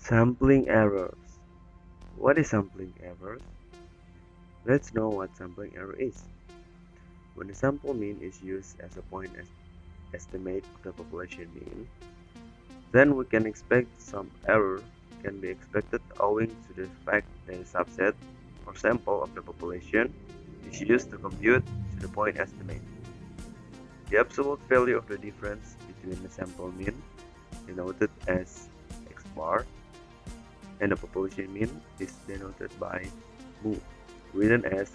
Sampling errors. What is sampling errors? Let's know what sampling error is. When the sample mean is used as a point estimate of the population mean, then we can expect some error can be expected owing to the fact that a subset or sample of the population is used to compute to the point estimate. The absolute value of the difference between the sample mean, denoted as x bar, and the population mean is denoted by mu, written as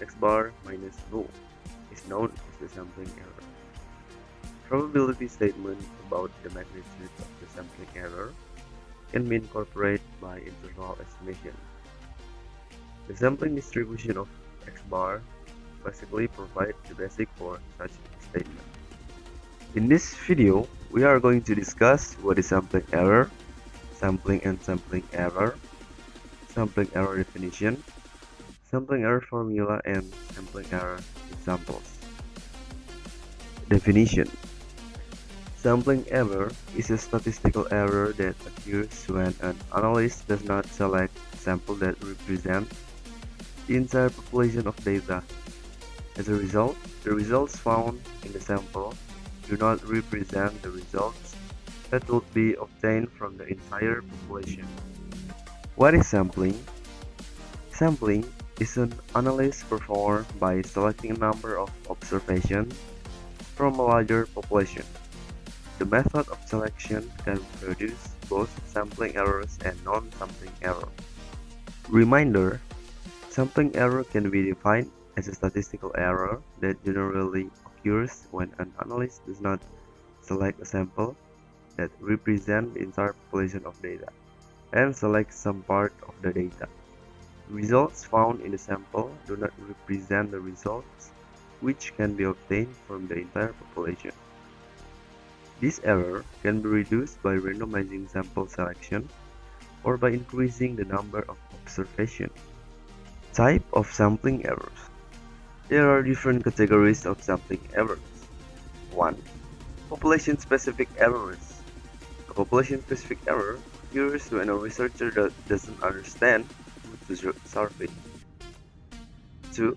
x bar minus mu, is known as the sampling error. Probability statement about the magnitude of the sampling error can be incorporated by interval estimation. The sampling distribution of x bar basically provides the basic for such a statement. In this video, we are going to discuss what is sampling error, sampling and sampling error, sampling error definition, sampling error formula, and sampling error examples. Definition: sampling error is a statistical error that occurs when an analyst does not select a sample that represents the entire population of data. As a result, the results found in the sample do not represent the results that would be obtained from the entire population. What is sampling? Sampling is an analysis performed by selecting a number of observations from a larger population. The method of selection can produce both sampling errors and non-sampling error. Reminder: sampling error can be defined as a statistical error that generally occurs when an analyst does not select a sample that represents the entire population of data and selects some part of the data. Results found in the sample do not represent the results which can be obtained from the entire population. This error can be reduced by randomizing sample selection or by increasing the number of observations. Type of sampling errors. There are different categories of sampling errors. 1. Population-specific errors. A population-specific error occurs when a researcher doesn't understand who to survey. 2.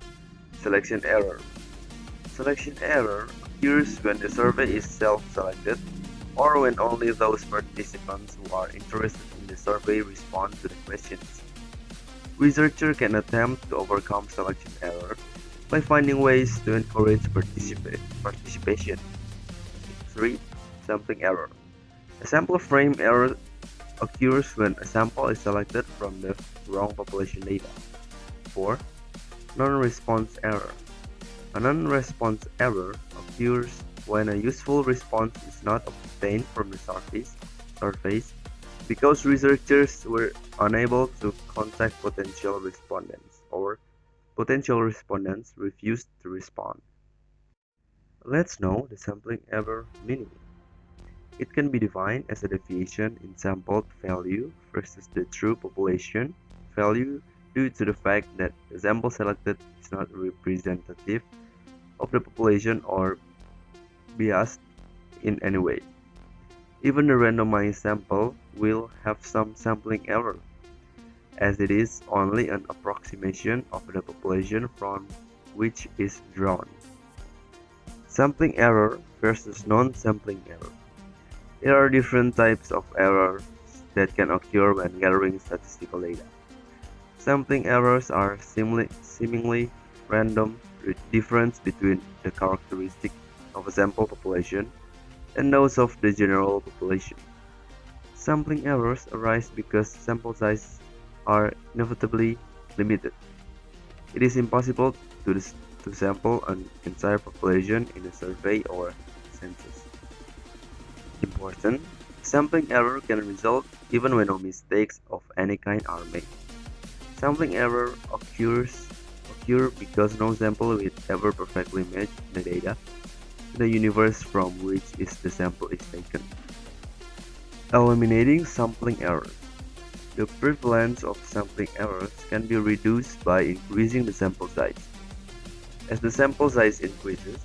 Selection error. Selection error occurs when the survey is self-selected or when only those participants who are interested in the survey respond to the questions. Researchers can attempt to overcome selection error by finding ways to encourage participation. 3. Sampling error. A sample frame error occurs when a sample is selected from the wrong population data. 4. Non-response error. A non-response error occurs when a useful response is not obtained from the surface because researchers were unable to contact potential respondents or potential respondents refused to respond. Let's know the sampling error meaning. It can be defined as a deviation in sampled value versus the true population value due to the fact that the sample selected is not representative of the population or biased in any way. Even the randomized sample will have some sampling error, as it is only an approximation of the population from which is drawn. Sampling error versus non-sampling error. There are different types of errors that can occur when gathering statistical data. Sampling errors are seemingly random difference between the characteristics of a sample population and those of the general population. Sampling errors arise because sample sizes are inevitably limited. It is impossible to sample an entire population in a survey or census. Important: sampling error can result even when no mistakes of any kind are made. Sampling error occur because no sample will ever perfectly match the data in the universe from which the sample is taken. Eliminating sampling errors. The prevalence of sampling errors can be reduced by increasing the sample size. As the sample size increases,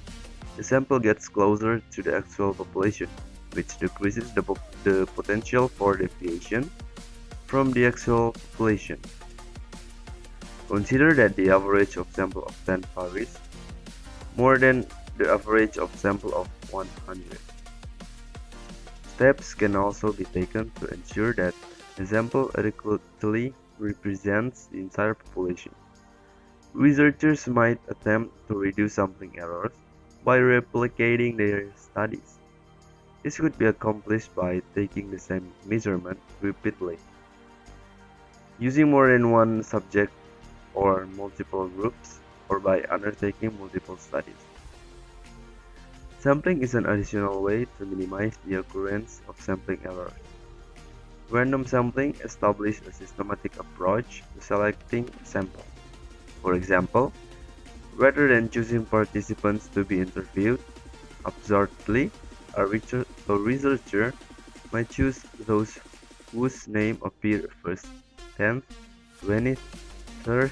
the sample gets closer to the actual population, which decreases the potential for deviation from the actual population. Consider that the average of sample of 10 varies more than the average of sample of 100. Steps can also be taken to ensure that the sample adequately represents the entire population. Researchers might attempt to reduce sampling errors by replicating their studies. This could be accomplished by taking the same measurement repeatedly, using more than one subject or multiple groups, or by undertaking multiple studies. Sampling is an additional way to minimize the occurrence of sampling errors. Random sampling establishes a systematic approach to selecting samples. For example, rather than choosing participants to be interviewed abstractly, a researcher might choose those whose name appear first, 10th, 20th, 3rd,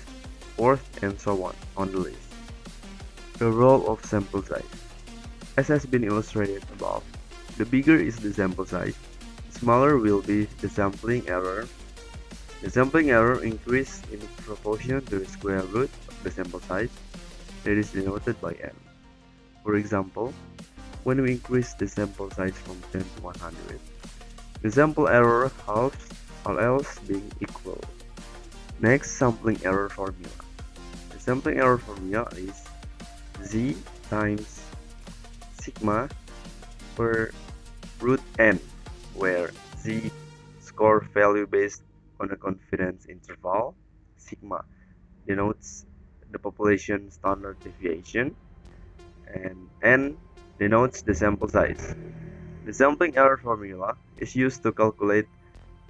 4th, and so on the list. The role of sample size. As has been illustrated above, the bigger is the sample size, the smaller will be the sampling error. The sampling error increases in proportion to the square root of the sample size, that is denoted by n. For example, when we increase the sample size from 10 to 100, the sample error halves, all else being equal. Next, sampling error formula. The sampling error formula is z times sigma per root n, where z score value based on a confidence interval, sigma denotes the population standard deviation, and n denotes the sample size. The sampling error formula is used to calculate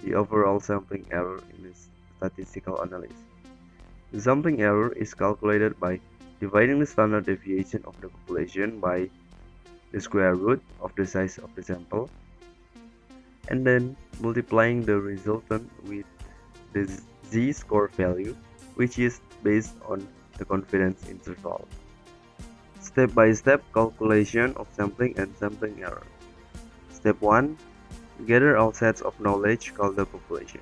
the overall sampling error in a statistical analysis. The sampling error is calculated by dividing the standard deviation of the population by the square root of the size of the sample, and then multiplying the resultant with the z-score value, which is based on the confidence interval. Step-by-step calculation of sampling and sampling error. Step 1. Gather all sets of knowledge called the population.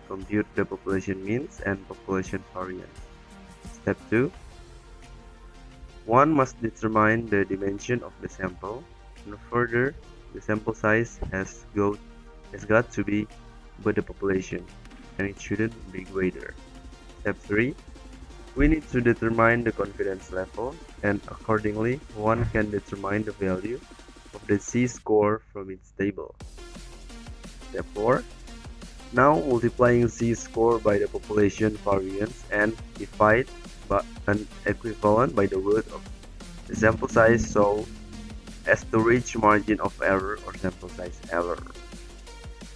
Compute the population means and population variance. Step 2. One must determine the dimension of the sample, and further, the sample size has got to be by the population, and it shouldn't be greater. Step 3. We need to determine the confidence level, and accordingly, one can determine the value of the z-score from its table. Step 4. Now multiplying z-score by the population variance and divide by an equivalent by the root of the sample size so as to reach margin of error or sample size error.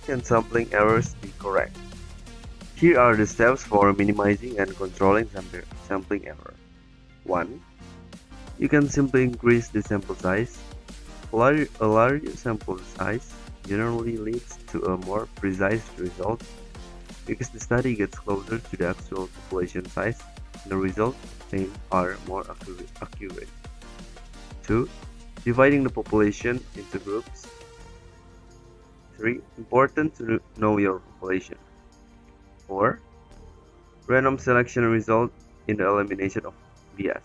Can sampling errors be correct? Here are the steps for minimizing and controlling sampling error. 1. You can simply increase the sample size. A larger sample size generally leads to a more precise result because the study gets closer to the actual population size and the results obtained are more accurate. 2. Dividing the population into groups. 3. Important to know your population. 4. Random selection result in the elimination of bias.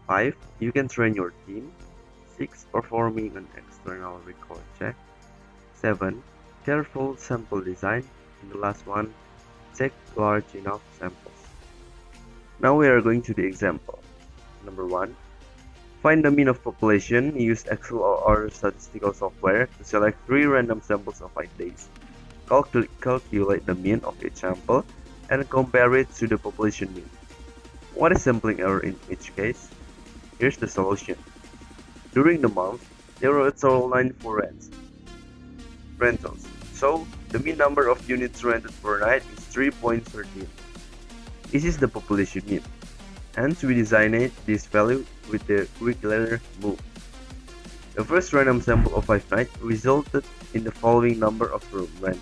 5. You can train your team. 6. Performing an external record check. 7. Careful sample design. And the last one, check large enough samples. Now we are going to the example. Number 1. Find the mean of population. Use Excel or other statistical software to select 3 random samples of 5 days. Calculate the mean of each sample and compare it to the population mean. What is sampling error in each case? Here's the solution. During the month, there were a total 94 rentals. So, the mean number of units rented per night is 3.13. This is the population mean. Hence, we designate this value with the Greek letter mu. The first random sample of 5 nights resulted in the following number of room rent: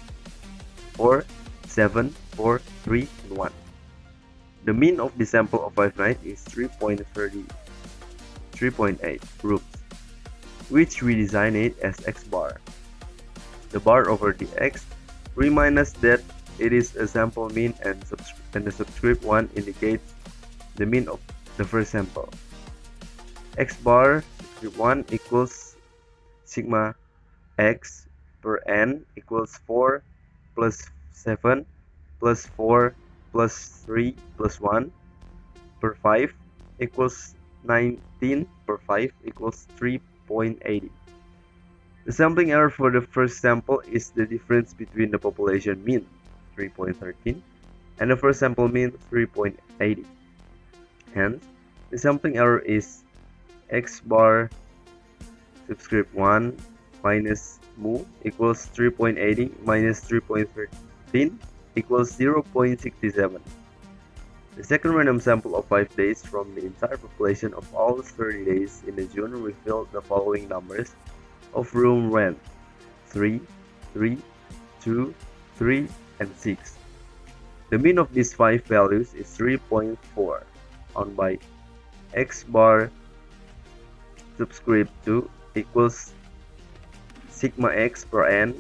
4, 7, 4, 3, and 1. The mean of the sample of 5 nights is 3.8 rooms, which we designate as x bar. The bar over the x reminds us that it is a sample mean, and the subscript 1 indicates the mean of the first sample. X bar subscript 1 equals sigma x per n equals 4 plus 7 plus 4 plus 3 plus 1 per 5 equals 19 per 5 equals 3.80. The sampling error for the first sample is the difference between the population mean 3.13 and the first sample mean 3.80. Hence, the sampling error is x bar subscript 1 minus mu equals 3.80 minus 3.13 equals 0.67. The second random sample of 5 days from the entire population of all 30 days in the June revealed the following numbers of room rent: 3, 3, 2, 3, and 6. The mean of these 5 values is 3.4, found by x bar subscript 2 equals sigma x per n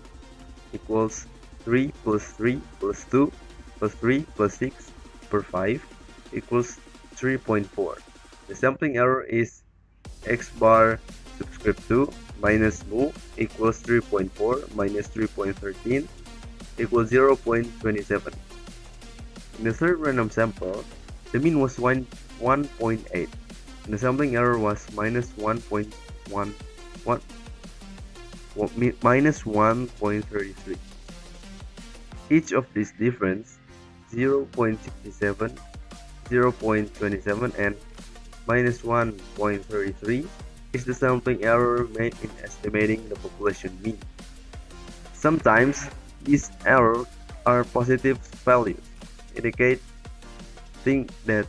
equals 3 plus 3 plus 2 plus 3 plus 6 per 5 equals 3.4. The sampling error is x bar subscript 2 minus mu equals 3.4 minus 3.13 equals 0.27. In the third random sample, the mean was 1.8 and the sampling error was minus 1.33. Each of these difference 0.67, 0.27, and minus 1.33 is the sampling error made in estimating the population mean. Sometimes these errors are positive values, indicating that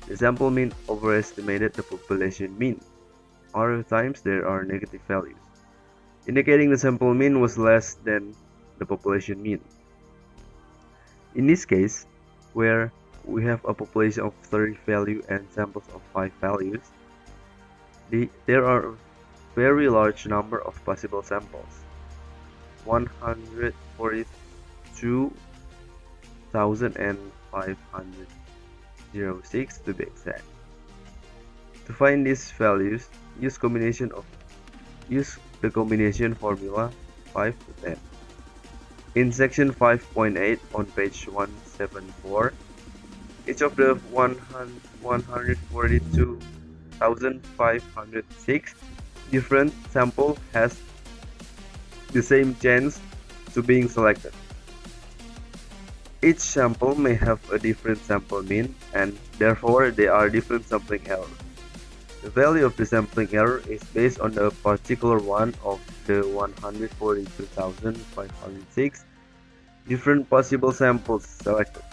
the sample mean overestimated the population mean. Other times there are negative values, indicating the sample mean was less than the population mean. In this case, where we have a population of 30 values and samples of 5 values, there are a very large number of possible samples, 142,506 to be exact. To find these values, use the combination formula 5 to 10. In section 5.8 on page 174, each of the 142,506 different sample has the same chance to being selected. Each sample may have a different sample mean, and therefore there are different sampling errors. The value of the sampling error is based on the particular one of the 142,506 different possible samples selected.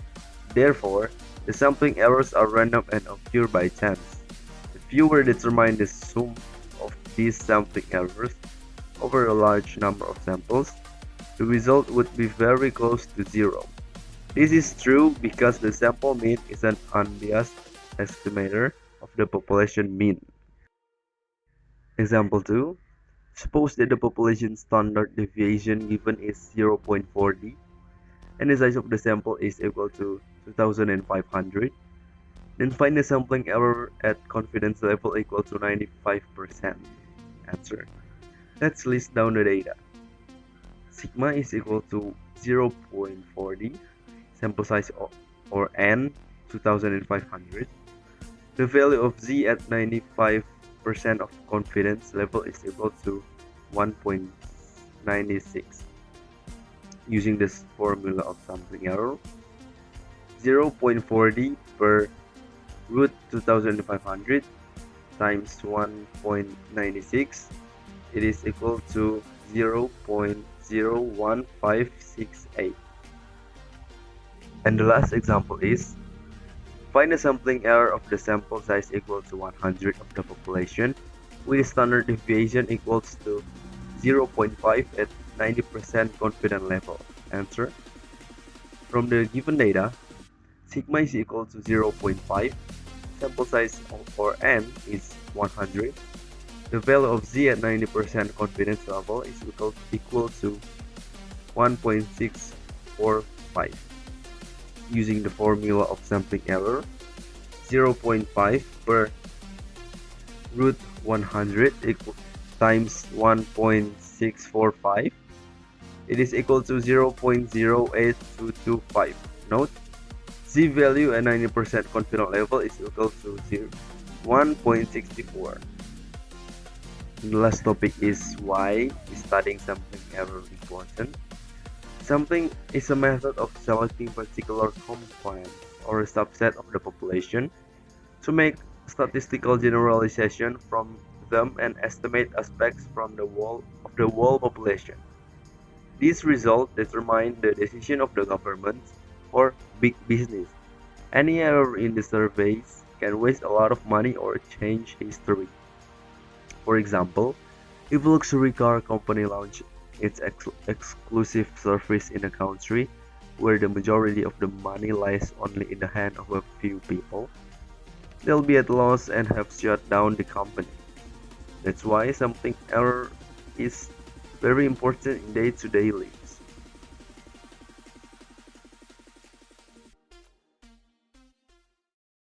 Therefore, the sampling errors are random and occur by chance. If you were to determine the sum of these sampling errors over a large number of samples, the result would be very close to zero. This is true because the sample mean is an unbiased estimator of the population mean. Example 2. Suppose that the population standard deviation given is 0.4d and the size of the sample is equal to 2500. Then find the sampling error at confidence level equal to 95%. Answer. Let's list down the data. Sigma is equal to 0.40, sample size or n 2500. The value of z at 95% of confidence level is equal to 1.96. Using this formula of sampling error, 0.40 per root 2500 times 1.96, it is equal to 0.01568. And the last example is, find the sampling error of the sample size equal to 100 of the population with standard deviation equals to 0.5 at 90% confidence level. Answer. From the given data, sigma is equal to 0.5, sample size or n is 100, the value of z at 90% confidence level is equal to 1.645 5. Using the formula of sampling error, 0.5 per root 100 times 1.645, it is equal to 0.08225. Note, Z value at 90% confidence level is equal to 1.64. The last topic is why is studying sampling error important. Sampling is a method of selecting particular components or a subset of the population to make statistical generalization from them and estimate aspects from the whole population. These results determine the decision of the government or big business. Any error in the surveys can waste a lot of money or change history. For example, if a luxury car company launches its exclusive service in a country where the majority of the money lies only in the hand of a few people, they'll be at loss and have shut down the company. That's why sampling error is very important in day-to-day life.